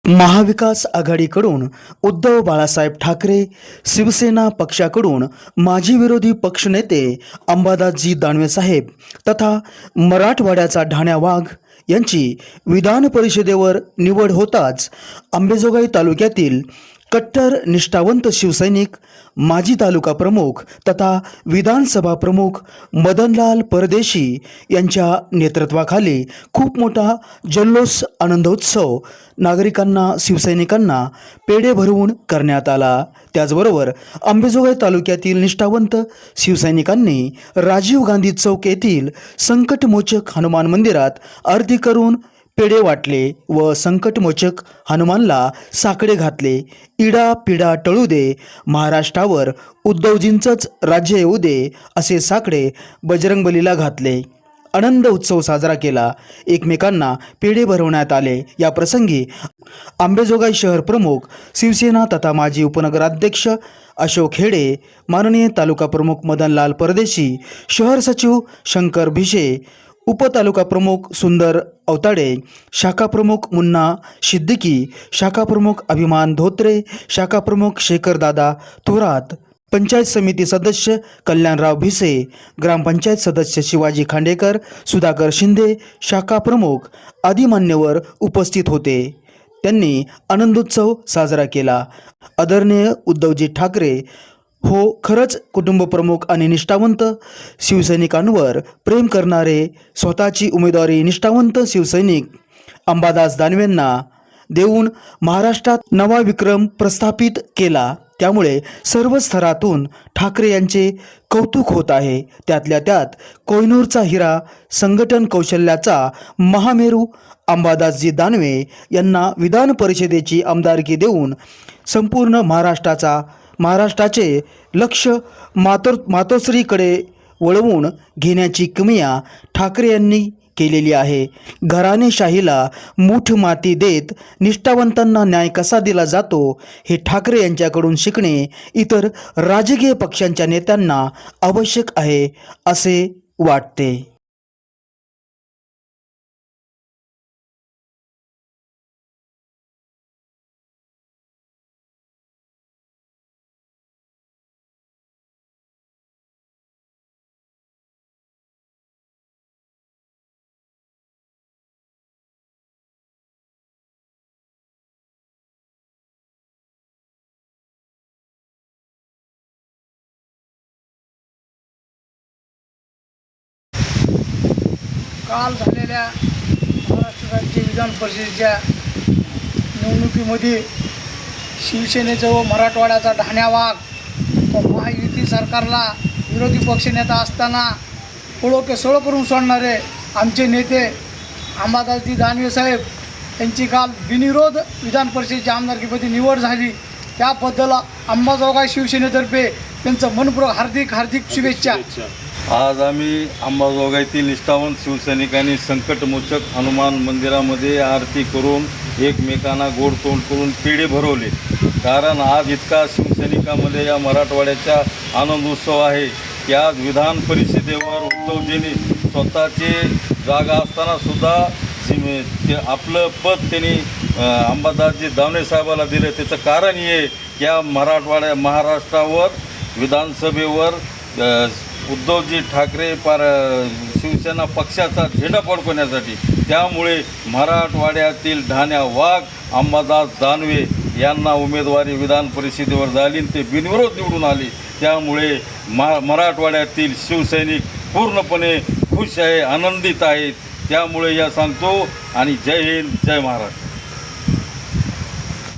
महाविकास आघाडीकडून उद्धव बाळासाहेब ठाकरे, शिवसेना पक्षाकडून माजी विरोधी पक्षनेते अंबादासजी दानवे साहेब तथा मराठवाड्याचा ढाण्या वाघ यांची विधान परिषदेवर निवड होताच अंबेजोगाई तालुक्यातील कट्टर निष्ठावंत शिवसैनिक, माजी तालुका प्रमुख तथा विधानसभा प्रमुख मदनलाल परदेशी यांच्या नेतृत्वाखाली खूप मोठा जल्लोष आनंदोत्सव नागरिकांना, शिवसैनिकांना पेढे भरवून करण्यात आला। त्याचबरोबर अंबेजोगाई तालुक्यातील निष्ठावंत शिवसैनिकांनी राजीव गांधी चौक येथील संकटमोचक हनुमान मंदिरात आरती करून पेढे वाटले व संकटमोचक हनुमानला साकडे घातले। इडा पिडा टळू दे, महाराष्ट्रावर उद्धवजींचंच राज्य येऊ दे असे साकडे बजरंगबलीला घातले। आनंद उत्सव साजरा केला, एकमेकांना पेढे भरवण्यात आले। या प्रसंगी अंबेजोगाई शहर प्रमुख शिवसेना तथा माजी उपनगराध्यक्ष अशोक हेडे, माननीय तालुका प्रमुख मदनलाल परदेशी, शहर सचिव शंकर भिशे, उपतालुका प्रमुख सुंदर अवताडे, शाखा प्रमुख मुन्ना सिद्दीकी, शाखा प्रमुख अभिमान धोत्रे, शाखा प्रमुख शेखरदादा थोरात, पंचायत समिती सदस्य कल्याणराव भिसे, ग्रामपंचायत सदस्य शिवाजी खांडेकर, सुधाकर शिंदे, शाखा प्रमुख आदी मान्यवर उपस्थित होते। त्यांनी आनंदोत्सव साजरा केला। आदरणीय उद्धवजी ठाकरे हो खरंच कुटुंबप्रमुख आणि निष्ठावंत शिवसैनिकांवर प्रेम करणारे, स्वतःची उमेदवारी निष्ठावंत शिवसैनिक अंबादास दानवेंना देऊन महाराष्ट्रात नवा विक्रम प्रस्थापित केला। त्यामुळे सर्व स्तरातून ठाकरे यांचे कौतुक होत आहे। त्यातल्या त्यात कोहिनूरचा हिरा, संघटन कौशल्याचा महामेरू अंबादासजी दानवे यांना विधान परिषदेची आमदारकी देऊन संपूर्ण महाराष्ट्राचे लक्ष मातोश्रीकडे वळवून घेण्याची किमया ठाकरे यांनी केलेली आहे। घराणेशाहीला मूठ माती देत निष्ठावंतांना न्याय कसा दिला जातो हे ठाकरे यांच्याकडून शिकणे इतर राजकीय पक्षांच्या नेत्यांना आवश्यक आहे असे वाटते। काल झालेल्या महाराष्ट्र राज्य विधान परिषदेच्या निवडणुकीमध्ये शिवसेनेचं व मराठवाड्याचा ढाण्या वाघ व महायुती सरकारला विरोधी पक्षनेता असताना पळोकेसळ करून सोडणारे आमचे नेते अंबादासजी दानवे साहेब यांची काल बिनविरोध विधान परिषदेच्या आमदारकीमध्ये निवड झाली। त्याबद्दल अंबाजोगाई शिवसेनेतर्फे त्यांचं मनपूर्वक हार्दिक शुभेच्छा। आज आम्ही अंबाजोगाईतील निष्ठावंत शिवसैनिकांनी संकटमोचक हनुमान मंदिरामध्ये आरती करून एकमेकांना गोड तोंड करून पेढे भरवले। कारण आज इतका शिवसैनिकामध्ये या मराठवाड्याचा आनंदोत्सव आहे की आज विधान परिषदेवर उद्धवजींनी स्वतःची जागा असताना सुद्धा ते आपलं पद त्यांनी अंबादासजी दानवे साहेबाला दिलं। त्याचं कारण हे की या महाराष्ट्रावर विधानसभेवर उद्धवजी ठाकरे शिवसेना पक्षाचा झेंडा फडकवण्यासाठी, त्यामुळे मराठवाड्यातील ढाण्या वाघ अंबादास दानवे यांना उमेदवारी विधान परिषदेवर झाली आणि ते बिनविरोध निवडून आले। त्यामुळे मराठवाड्यातील शिवसैनिक पूर्णपणे खुश आहे, आनंदित आहेत। त्यामुळे या सांगतो आणि जय हिंद, जय महाराष्ट्र।